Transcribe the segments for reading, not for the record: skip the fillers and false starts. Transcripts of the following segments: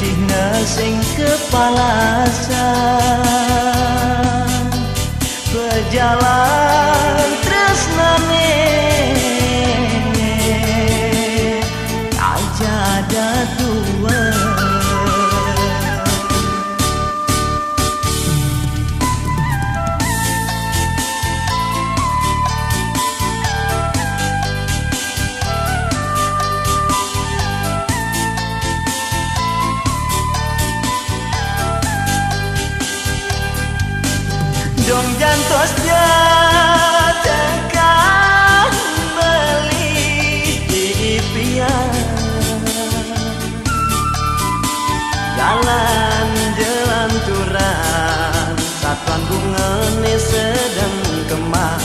Cihna sing kepalasan berjalan tresnane aja ada dua. Dong jantos jatakan beli di impian jalan turang satuan bunga ini sedang kemar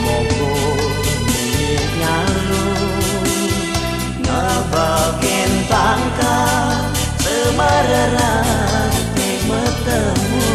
mogo milik nyalu ngebagiin pangkat semarang bertemu.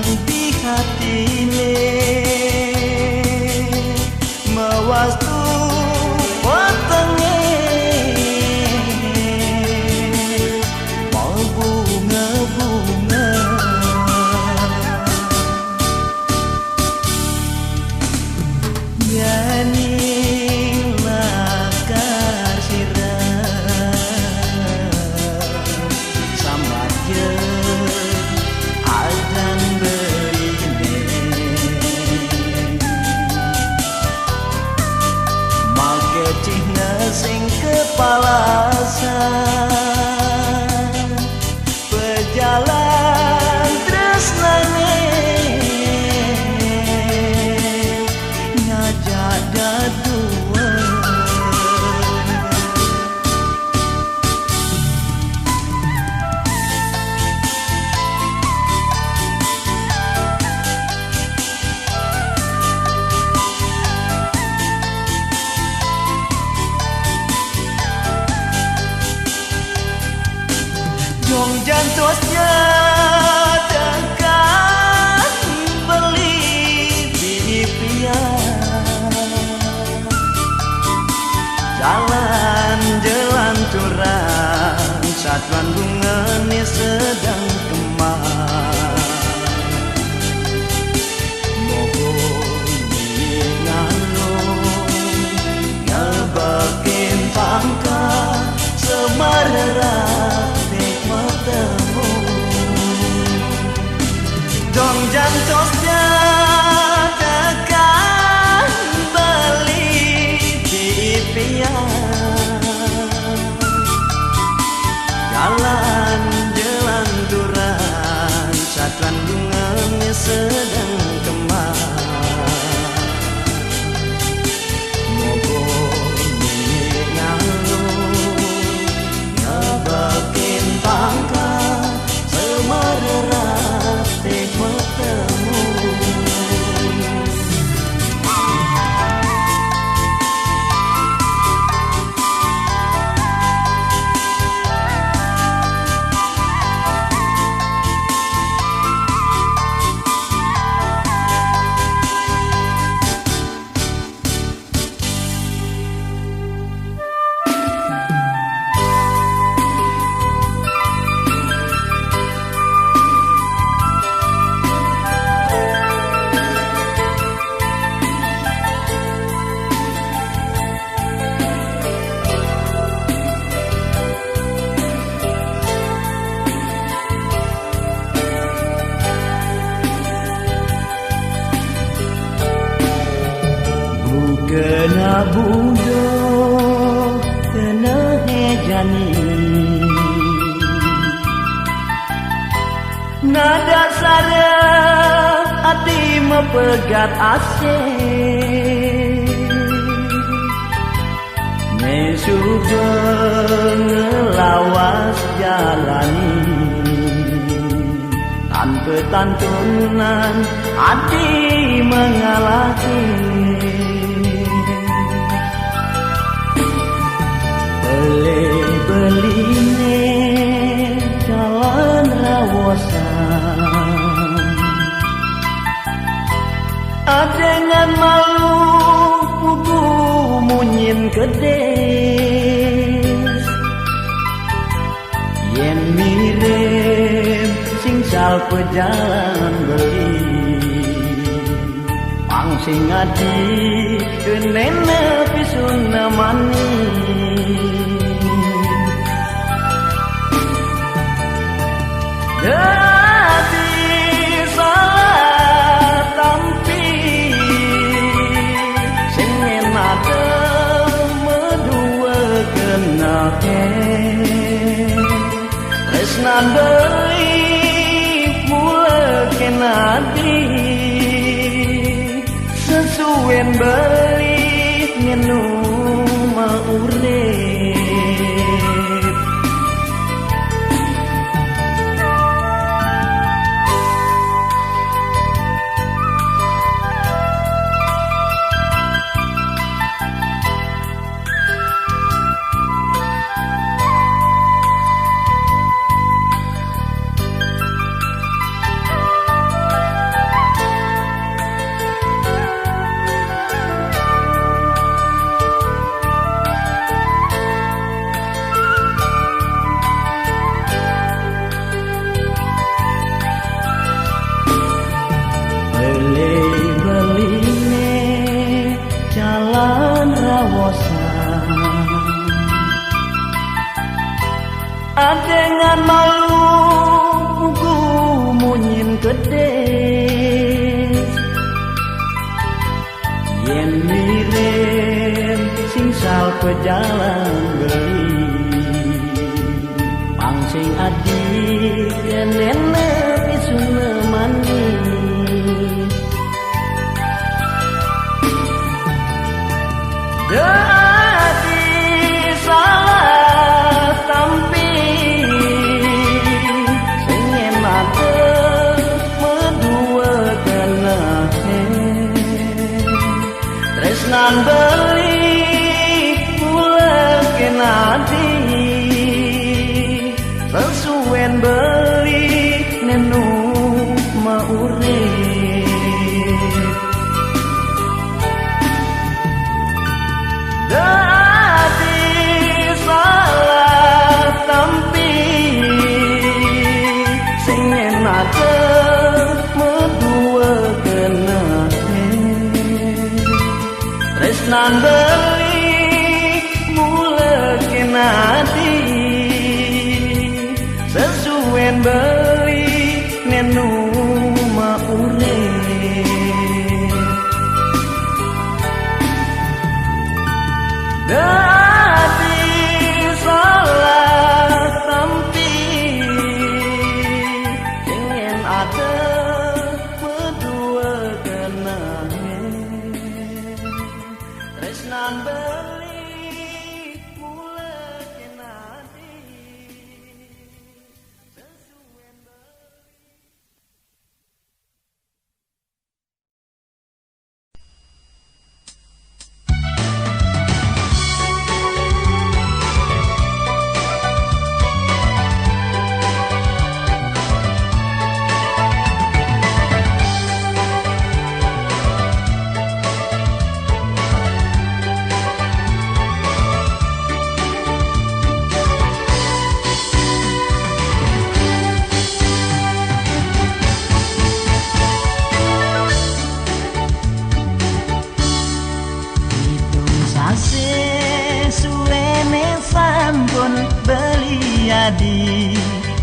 Di hati ini mewastu wetenge mau bunga-bunga nyanyi lakar sirah sambat je dan berine make cihna sing kepalasan berjalan tresnane ngajak dua. Dong jantos jatakan beli di impian jalan turang satuan bunga ini sedang kemar mogo milik ngalung ngebagiin pangkat semarang bertemu. Dong jantos jatakan beli di impian jalan turang satuan bunga ini sedang kemar mogo milik ngalung ngebagiin pangkat semarang bertemu. kena budo kena hejani nada sara hati mepegat asih mesuba ngelawas jalani tanpa tantunan hati mengalami beli-beline jalan rawasan dengan malu pugu munyin kedes yen mirip singsal pejalan beli pangsing adi kenene pisun namani jadi salah tampi sing ada medua kenake tresnan deui mula kenadi sesuen beli ngenu maurip dengan malu pugu munyin kedes yen mirip singsal pejalan beli pangsing adi kenene pisun mani jadi salah tampi tresnan beli mula kenadi sesuen beli nenu maurip jadi salah tampi sing enake medua kenake tresnan beli mula kenadi sesuen beli nenu maurip jadi salah tampi ingin ada berdua kenangan tresnan beli mula kenadi sesuen beli. Beliadi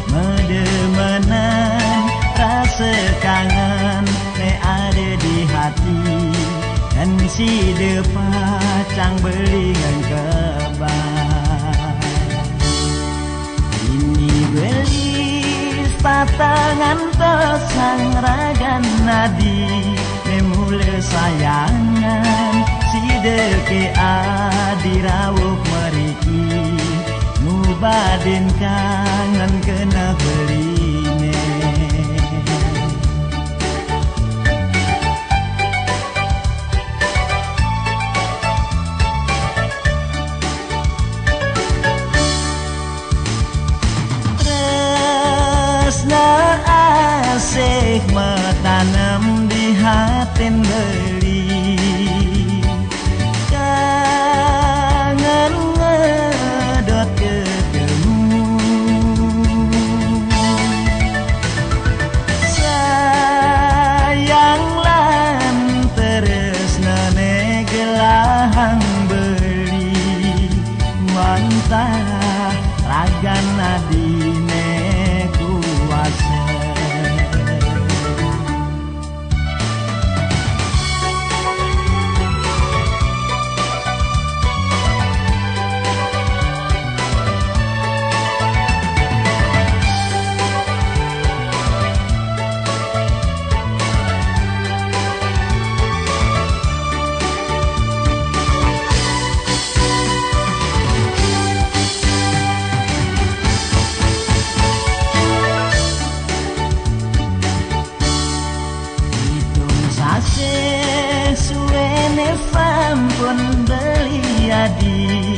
medemenan rasa kangen me ada di hati si depa cang belingan kebal ini belis patangan tosang ragan nadi memule sayangan si deke adirawuk meriki mubadin kangen kena beline asih metanam di hatin beli kangen ngedot ketemu sayang lan tresna gelahang beli mantah ragan adine kuasa pun beliadi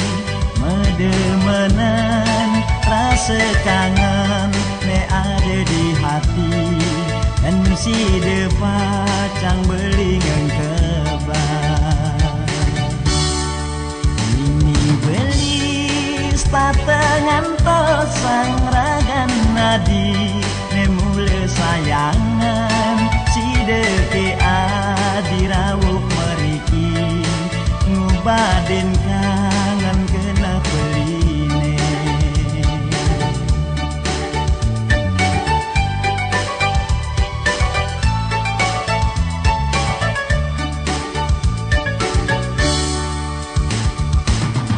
medemenan rasa kangen me ada di hati dan si depa cang belingan kebal ini belis patengan tosang ragan nadi memule sayangan si deke adirawuk meriki ngubadin kangen kena peline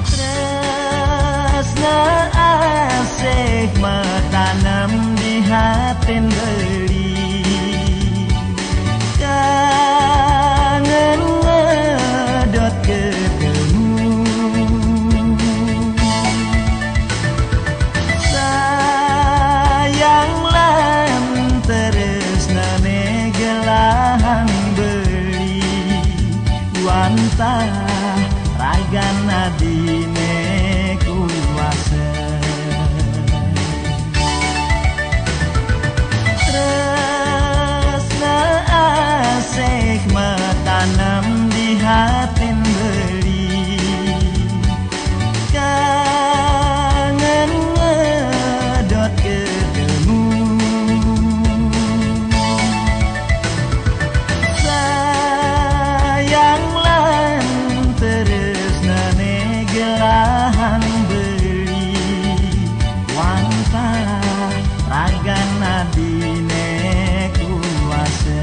tresna asih metanam di hatin beli kangen ngedot ketemu sayang lan tresna gelahang beli wantah ragan adine kuasa asih metanam di hatin beli kangen ngedot ketemu sayang lan tresna gelahang beli wantah ragan adine kuasa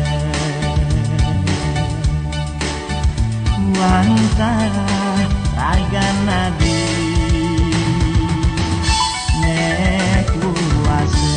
wantah ragan nadi ne kuasa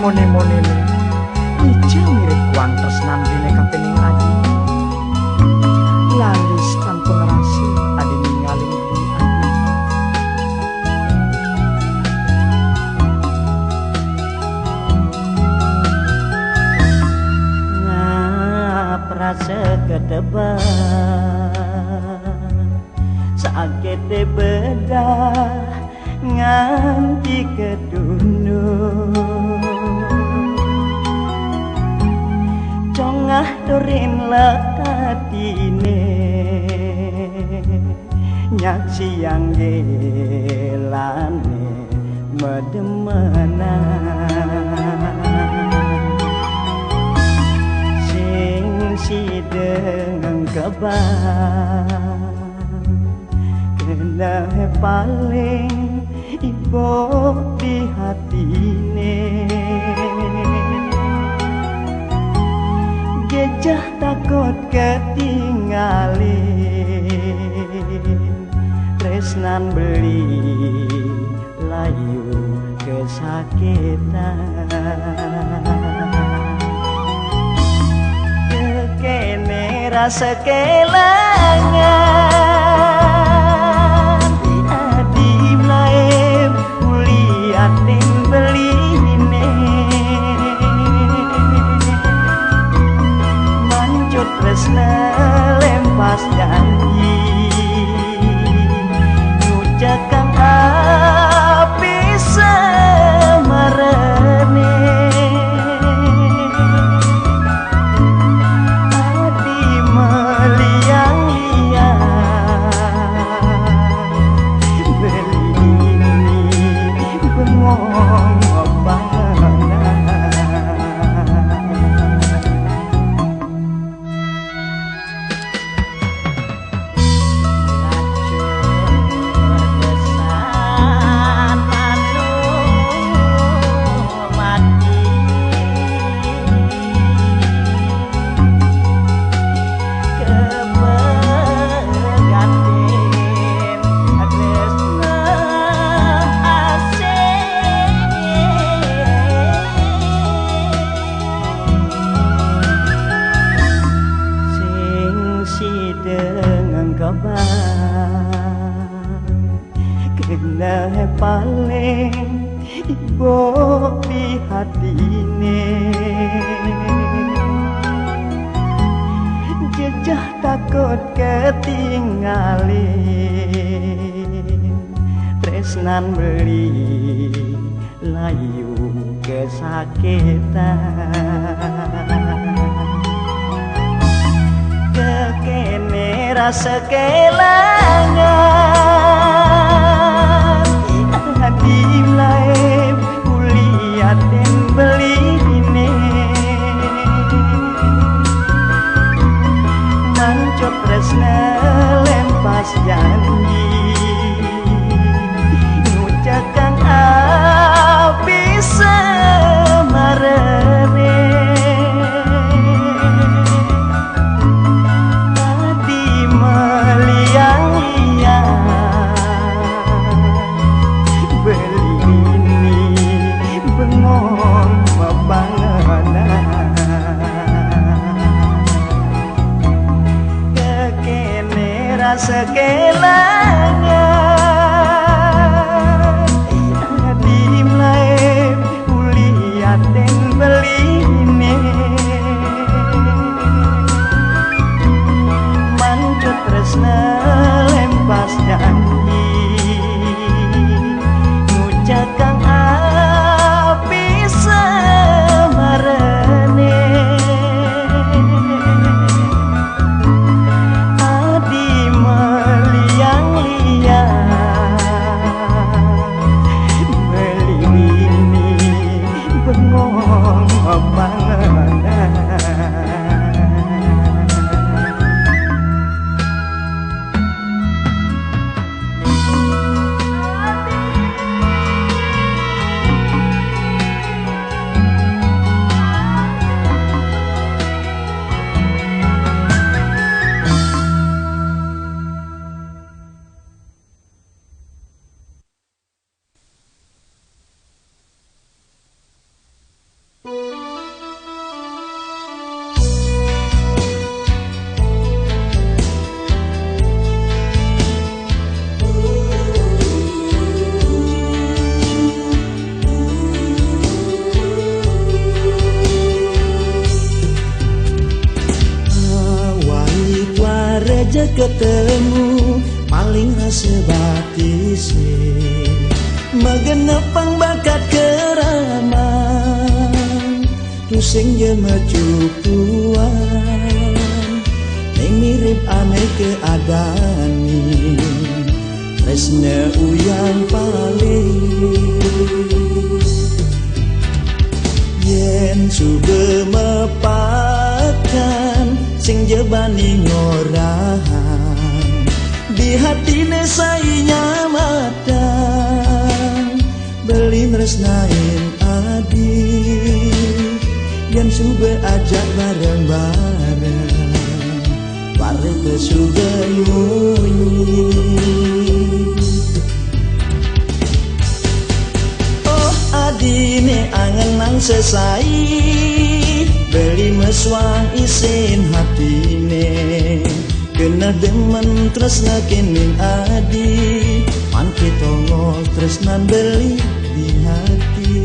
mone-monene ije mirip kuang tresnan dine kapening adi lalis tanpa ngerasi adi ninggalin beli adi ngaprase kedebat sakit bedah nganti kedunung congah turin lekatine nyak siang gelane medemenan sing sideng kebang kena paling ibu di hatine gejah takut ketinggalin tresnan beli layu kesakitan kekene rasa kelangan di mlaem kuliatin beline mancut tresna lempas janji ngucapkan api semarene adi meliang-liang belini bengong kena paling ibu di hatine jejah takut ketinggalin tresnan beli layu kesakitan kekene rasa kelangan di mlaem kuliatin beline mancut tresna lempas janji ngucapkan api semarene sekelangan di mlaem kuliatin beline mancut tresna lempas janji ngucapkan api semarene ketemu paling rasa batise Magenepang bakat keraman Tusing je macupuan Neng mirip aneh keadaan ni Tresna uyang paling Yen suge mepakan Sing jebani ngorahan Di hatine sainya matang Beli nresnain adik Yen suge ajak bareng-bareng Bareng ke suge ngunyi Adine angen nang sesai Beli meswang isin hatine Kena demen tresna kening adi Man kita ngos tresnan beli di hati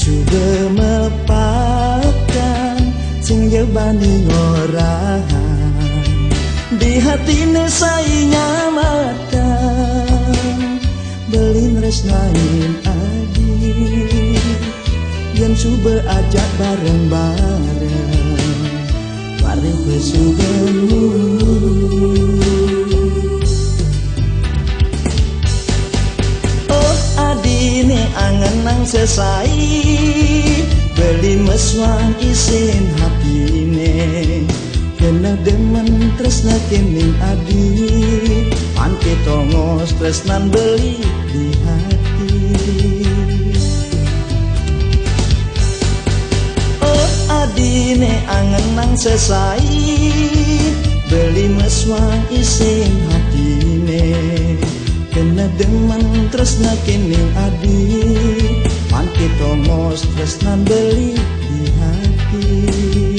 Sudah mepakan sing jebani ngorahan Di hatine sainya matang Beli nresnain adik Yang sudah ajak bareng-bareng Bareng pesugemu Angen nang sesai Beli meswang isin hatine Kena demen tresna kening adi Pan kita ngos tresnan beli di hati Oh adine angen nang sesai Beli meswang isin hatine Kena demen tresna kening adi Man kita mos tresnan beli di hati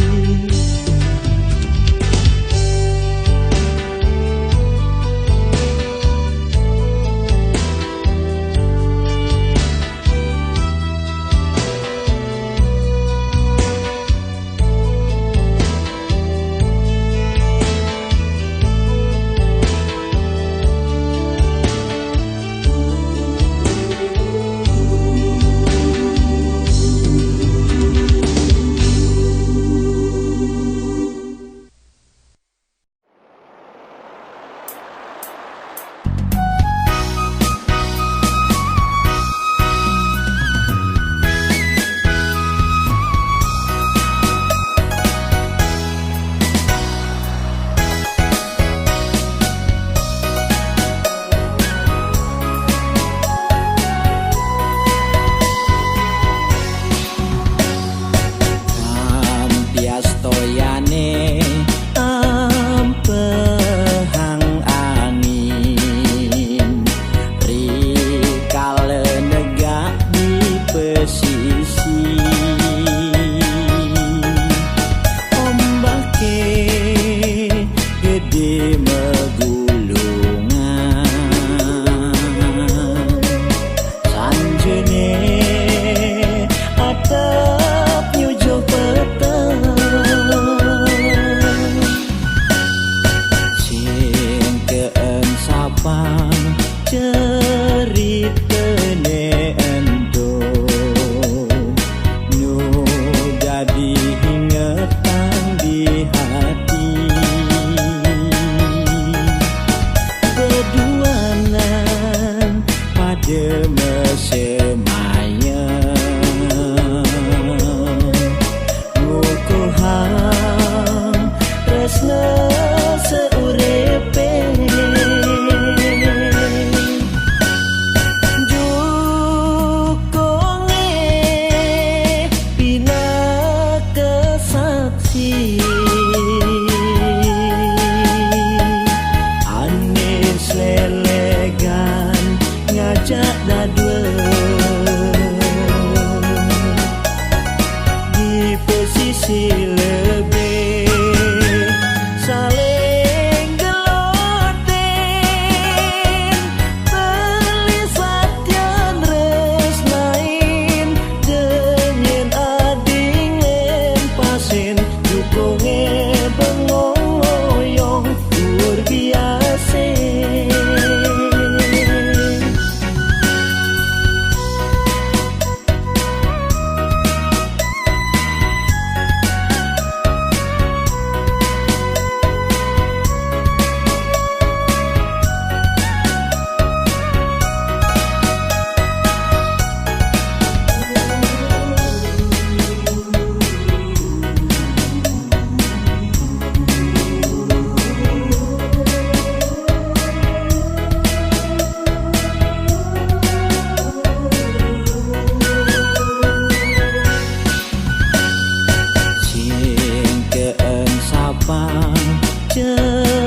ngajak dadwe sisi lebih saling geloten beli satyan resnain denyen adingen pasin dukunge bengoyong luar biasa.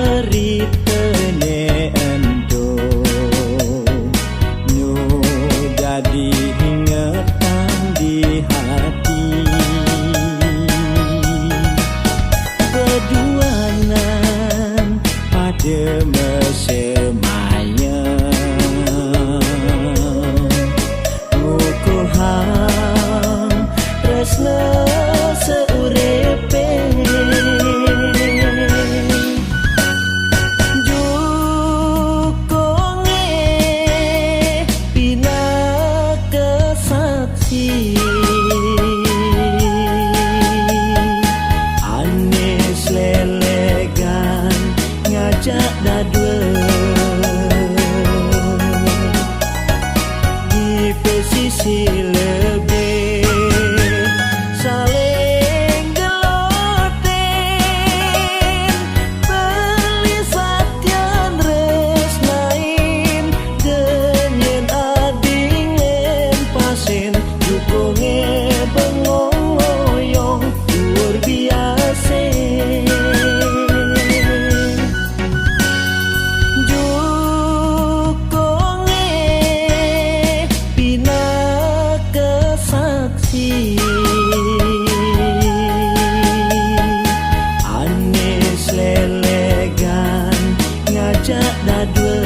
Ceritane endo nu jadi ingatan di hati beduanan pada mesemayang ngukuhang tresna seurepe Anis lelegan ngajak dadwe di pesisi lebih saling geloten beli satyan resnain denyen adingen pasin dukunge bengoyong luar biasa. Jukonge pina kesaksi anis lelegan ngajak dadwe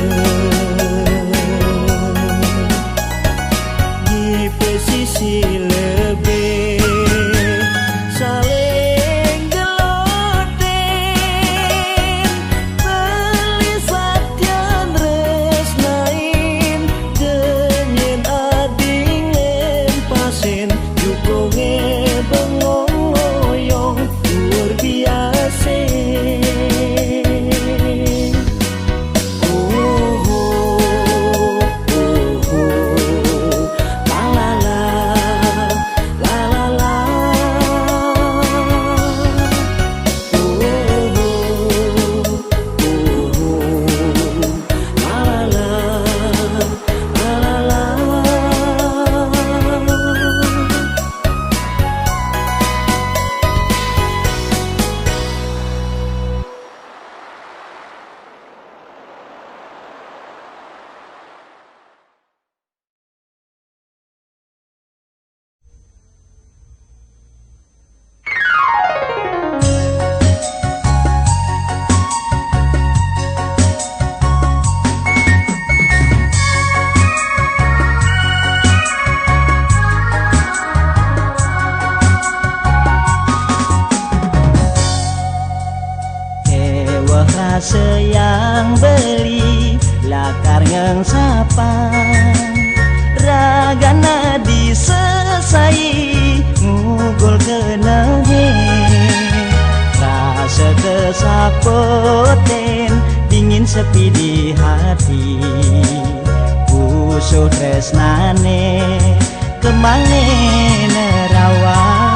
di pesisi lebih saling geloten beli satyan resnain denyen adingen pasin dukunge bengoyong luar biasa. Seyang beli lakar ngang sapan ragana disesai ngugul kenahe rasa kesapoten dingin sepi di hati usuh tresnane kemange nerawan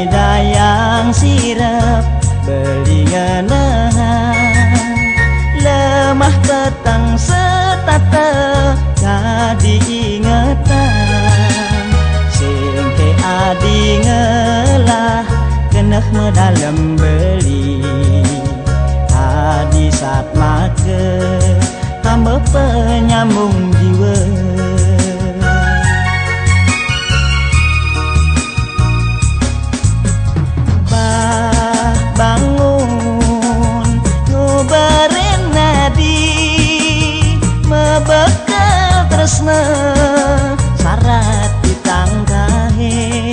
dayang sirap beli ngenahan lemah petang setata kadi ingatan singke adi ngelah keneh medalem beli adi saat make hamba penyambung jiwa tresna syarat ditangkahe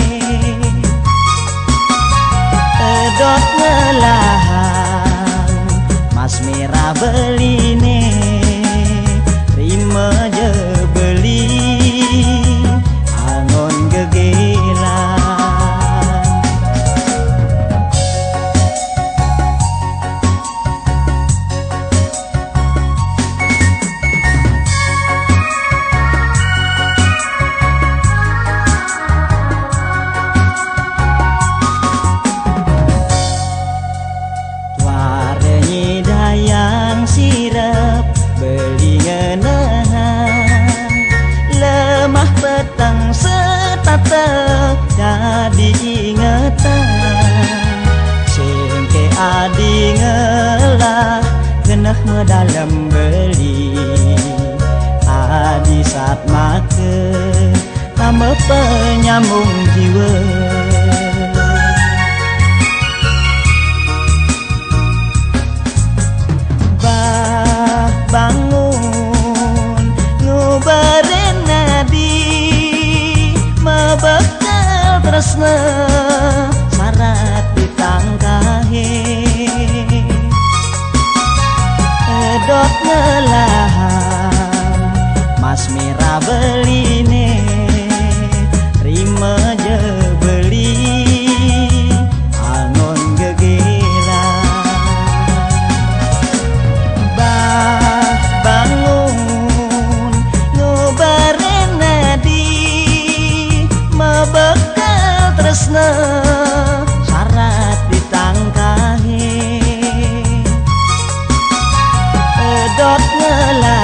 edot ngelahan mas merah beline rima je beli angon gegelan tuarenyi dayang sirap beli ngenahan lemah petang setatek jadi ingetan singke adi ngelah genah dalam beli adi saat make tambah penyambung jiwa bangun ngubarin nadi mebekal tresna syarat ditangkahe edot ngelahan mas merah beline rima je beli angon gegelan bangun ngubarin nadi mebekal tresna syarat ditangkahe edot ngelahan